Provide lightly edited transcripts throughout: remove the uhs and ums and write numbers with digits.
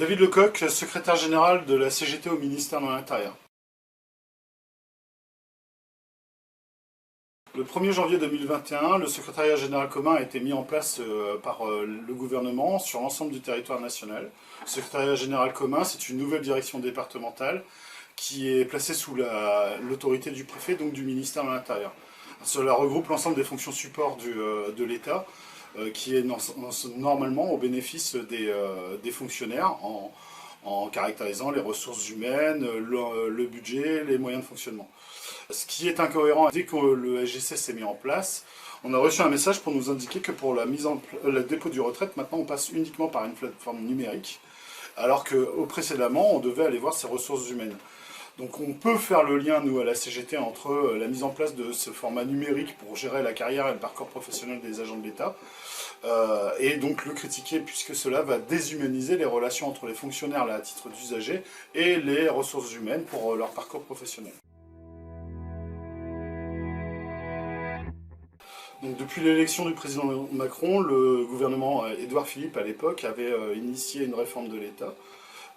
David Lecoq, secrétaire général de la CGT au ministère de l'Intérieur. Le 1er janvier 2021, le secrétariat général commun a été mis en place par le gouvernement sur l'ensemble du territoire national. Le secrétariat général commun, c'est une nouvelle direction départementale qui est placée sous l'autorité du préfet, donc du ministère de l'Intérieur. Cela regroupe l'ensemble des fonctions support de l'État, qui est normalement au bénéfice des fonctionnaires en caractérisant les ressources humaines, le budget, les moyens de fonctionnement. Ce qui est incohérent, dès que le SGC s'est mis en place, on a reçu un message pour nous indiquer que pour le dépôt du retraite, maintenant on passe uniquement par une plateforme numérique, alors qu'au précédemment, on devait aller voir ces ressources humaines. Donc on peut faire le lien, nous, à la CGT, entre la mise en place de ce format numérique pour gérer la carrière et le parcours professionnel des agents de l'État, et donc le critiquer, puisque cela va déshumaniser les relations entre les fonctionnaires là, à titre d'usagers et les ressources humaines pour leur parcours professionnel. Donc, depuis l'élection du président Macron, le gouvernement Édouard Philippe, à l'époque, avait initié une réforme de l'État.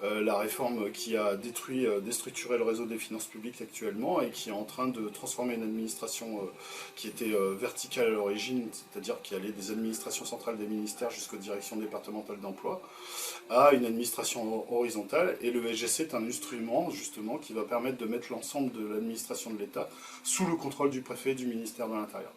La réforme qui a déstructuré le réseau des finances publiques actuellement et qui est en train de transformer une administration qui était verticale à l'origine, c'est-à-dire qui allait des administrations centrales des ministères jusqu'aux directions départementales d'emploi, à une administration horizontale. Et le SGC est un instrument, justement, qui va permettre de mettre l'ensemble de l'administration de l'État sous le contrôle du préfet et du ministère de l'Intérieur.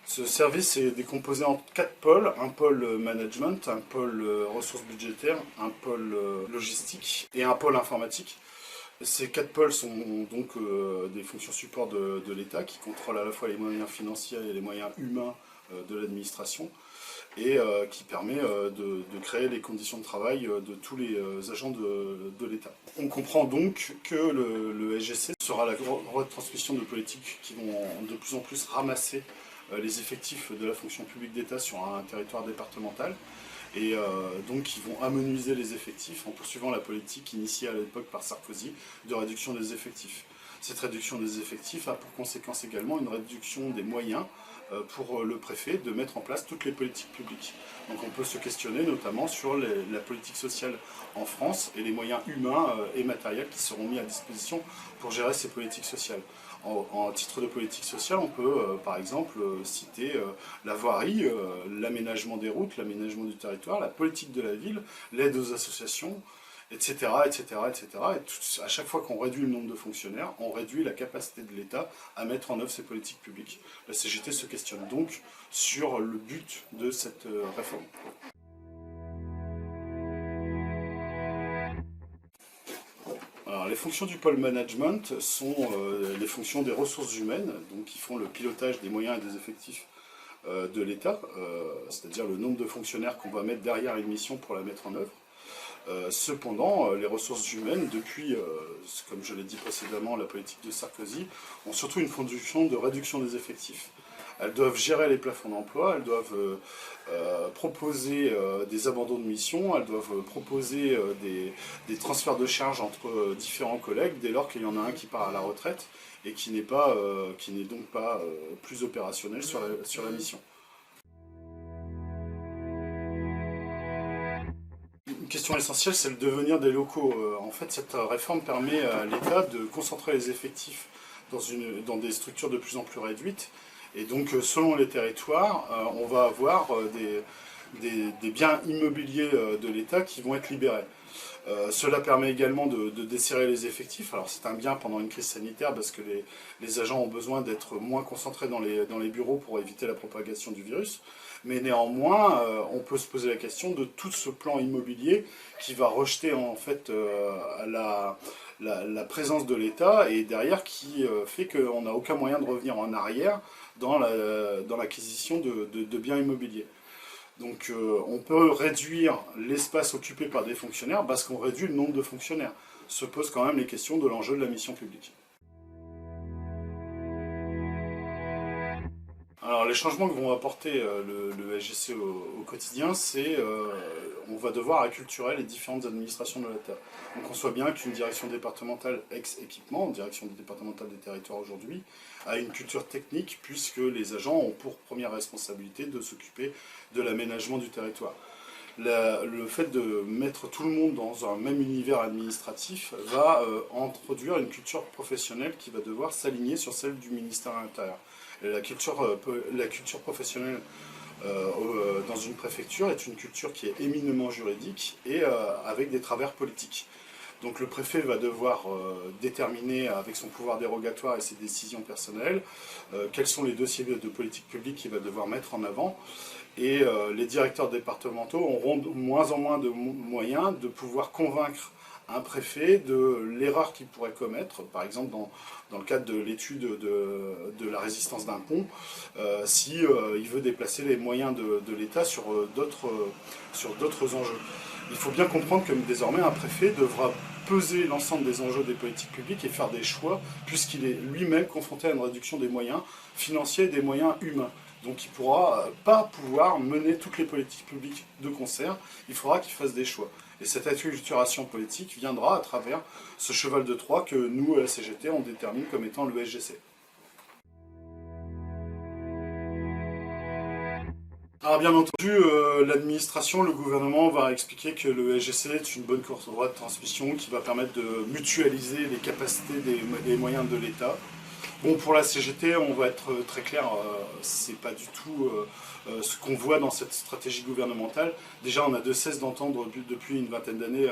Ce service est décomposé en 4 pôles, un pôle management, un pôle ressources budgétaires, un pôle logistique et un pôle informatique. Ces 4 pôles sont donc des fonctions support de l'État qui contrôlent à la fois les moyens financiers et les moyens humains de l'administration et qui permet de créer les conditions de travail de tous les agents de l'État. On comprend donc que le SGC sera la retransmission de politiques qui vont de plus en plus ramasser les effectifs de la fonction publique d'État sur un territoire départemental et donc qui vont amenuiser les effectifs en poursuivant la politique initiée à l'époque par Sarkozy de réduction des effectifs. Cette réduction des effectifs a pour conséquence également une réduction des moyens pour le préfet de mettre en place toutes les politiques publiques. Donc on peut se questionner notamment sur la politique sociale en France et les moyens humains et matériels qui seront mis à disposition pour gérer ces politiques sociales. En titre de politique sociale, on peut par exemple citer la voirie, l'aménagement des routes, l'aménagement du territoire, la politique de la ville, l'aide aux associations, etc. etc., etc. Et à chaque fois qu'on réduit le nombre de fonctionnaires, on réduit la capacité de l'État à mettre en œuvre ses politiques publiques. La CGT se questionne donc sur le but de cette réforme. Alors, les fonctions du pôle management sont les fonctions des ressources humaines, donc qui font le pilotage des moyens et des effectifs de l'État, c'est-à-dire le nombre de fonctionnaires qu'on va mettre derrière une mission pour la mettre en œuvre. Cependant, les ressources humaines, depuis, comme je l'ai dit précédemment, la politique de Sarkozy, ont surtout une fonction de réduction des effectifs. Elles doivent gérer les plafonds d'emploi, elles doivent proposer des abandons de mission, elles doivent proposer des transferts de charges entre différents collègues dès lors qu'il y en a un qui part à la retraite et qui n'est donc pas plus opérationnel sur la mission. Une question essentielle, c'est le devenir des locaux. En fait, cette réforme permet à l'État de concentrer les effectifs dans des structures de plus en plus réduites. Et donc, selon les territoires, on va avoir des biens immobiliers de l'État qui vont être libérés. Cela permet également de desserrer les effectifs. Alors c'est un bien pendant une crise sanitaire parce que les agents ont besoin d'être moins concentrés dans les bureaux pour éviter la propagation du virus. Mais néanmoins, on peut se poser la question de tout ce plan immobilier qui va rejeter en fait la présence de l'État et derrière qui fait qu'on n'a aucun moyen de revenir en arrière dans l'acquisition de biens immobiliers. Donc on peut réduire l'espace occupé par des fonctionnaires parce qu'on réduit le nombre de fonctionnaires. Se posent quand même les questions de l'enjeu de la mission publique. Alors les changements que vont apporter le SGC au quotidien, c'est on va devoir acculturer les différentes administrations de l'État. On conçoit bien qu'une direction départementale ex-équipement, direction départementale des territoires aujourd'hui, a une culture technique puisque les agents ont pour première responsabilité de s'occuper de l'aménagement du territoire. Le fait de mettre tout le monde dans un même univers administratif va introduire une culture professionnelle qui va devoir s'aligner sur celle du ministère de l'Intérieur. La culture professionnelle dans une préfecture est une culture qui est éminemment juridique et avec des travers politiques. Donc le préfet va devoir déterminer avec son pouvoir dérogatoire et ses décisions personnelles quels sont les dossiers de politique publique qu'il va devoir mettre en avant. Et les directeurs départementaux auront de moins en moins de moyens de pouvoir convaincre un préfet de l'erreur qu'il pourrait commettre, par exemple dans le cadre de l'étude de la résistance d'un pont, si il veut déplacer les moyens de l'État sur d'autres enjeux. Il faut bien comprendre que désormais un préfet devra peser l'ensemble des enjeux des politiques publiques et faire des choix, puisqu'il est lui-même confronté à une réduction des moyens financiers et des moyens humains. Donc il ne pourra pas pouvoir mener toutes les politiques publiques de concert, il faudra qu'il fasse des choix. Et cette acculturation politique viendra à travers ce cheval de Troie que nous, à la CGT, on détermine comme étant le SGC. Alors bien entendu, l'administration, le gouvernement va expliquer que le SGC est une bonne courroie de transmission qui va permettre de mutualiser les capacités des moyens de l'État. Bon, pour la CGT, on va être très clair, c'est pas du tout ce qu'on voit dans cette stratégie gouvernementale. Déjà, on a de cesse d'entendre depuis une vingtaine d'années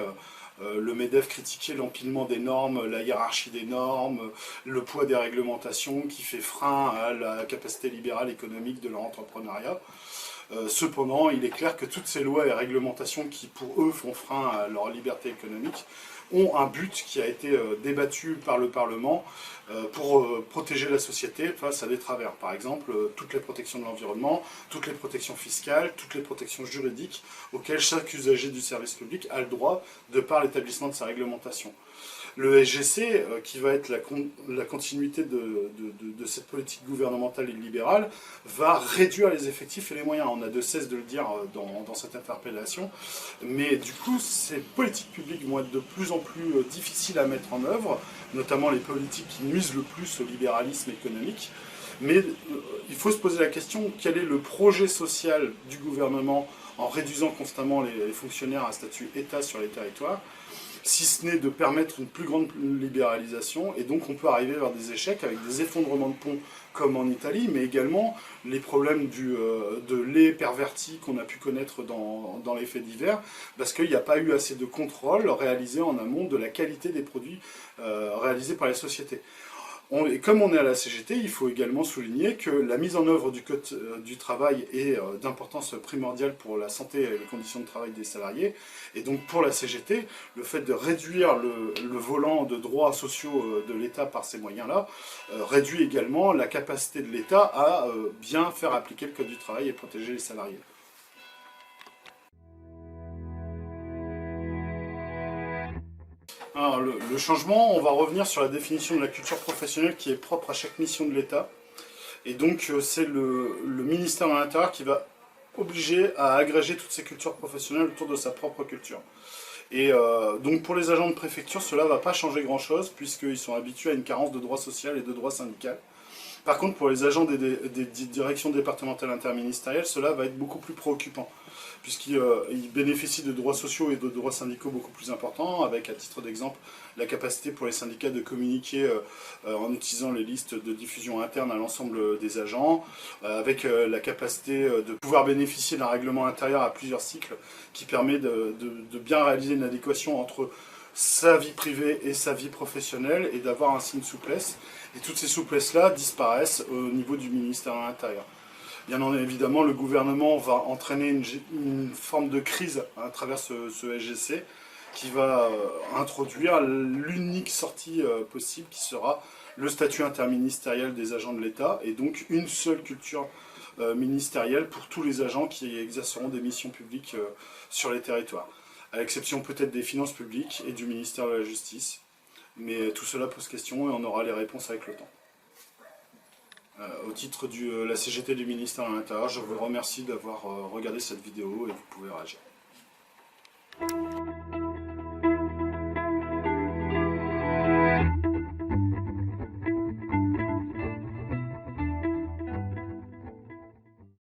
le MEDEF critiquer l'empilement des normes, la hiérarchie des normes, le poids des réglementations qui fait frein à la capacité libérale économique de leur entrepreneuriat. Cependant, il est clair que toutes ces lois et réglementations qui, pour eux, font frein à leur liberté économique, ont un but qui a été débattu par le Parlement pour protéger la société face à des travers. Par exemple, toutes les protections de l'environnement, toutes les protections fiscales, toutes les protections juridiques auxquelles chaque usager du service public a le droit de par l'établissement de sa réglementation. Le SGC, qui va être la continuité de cette politique gouvernementale et libérale, va réduire les effectifs et les moyens. On a de cesse de le dire dans cette interpellation. Mais du coup, ces politiques publiques vont être de plus en plus difficiles à mettre en œuvre, notamment les politiques qui nuisent le plus au libéralisme économique. Mais il faut se poser la question, quel est le projet social du gouvernement en réduisant constamment les fonctionnaires à statut État sur les territoires, si ce n'est de permettre une plus grande libéralisation, et donc on peut arriver vers des échecs avec des effondrements de ponts comme en Italie, mais également les problèmes de lait perverti qu'on a pu connaître dans les faits divers, parce qu'il n'y a pas eu assez de contrôle réalisé en amont de la qualité des produits réalisés par les sociétés. Et comme on est à la CGT, il faut également souligner que la mise en œuvre du Code du travail est d'importance primordiale pour la santé et les conditions de travail des salariés. Et donc pour la CGT, le fait de réduire le volant de droits sociaux de l'État par ces moyens-là réduit également la capacité de l'État à bien faire appliquer le Code du travail et protéger les salariés. Alors, le changement, on va revenir sur la définition de la culture professionnelle qui est propre à chaque mission de l'État. Et donc, c'est le ministère de l'Intérieur qui va obliger à agréger toutes ces cultures professionnelles autour de sa propre culture. Et donc, pour les agents de préfecture, cela ne va pas changer grand-chose, puisqu'ils sont habitués à une carence de droit social et de droit syndical. Par contre, pour les agents des directions départementales interministérielles, cela va être beaucoup plus préoccupant, puisqu'ils bénéficient de droits sociaux et de droits syndicaux beaucoup plus importants, avec, à titre d'exemple, la capacité pour les syndicats de communiquer en utilisant les listes de diffusion interne à l'ensemble des agents, avec la capacité de pouvoir bénéficier d'un règlement intérieur à plusieurs cycles, qui permet de bien réaliser une adéquation entre sa vie privée et sa vie professionnelle, et d'avoir ainsi une souplesse. Et toutes ces souplesses-là disparaissent au niveau du ministère de l'Intérieur. Bien évidemment, le gouvernement va entraîner une forme de crise à travers ce SGC qui va introduire l'unique sortie possible qui sera le statut interministériel des agents de l'État et donc une seule culture ministérielle pour tous les agents qui exerceront des missions publiques sur les territoires, à l'exception peut-être des finances publiques et du ministère de la Justice. Mais tout cela pose question et on aura les réponses avec le temps. Au titre de la CGT du ministère de l'Intérieur, je vous remercie d'avoir regardé cette vidéo et vous pouvez réagir.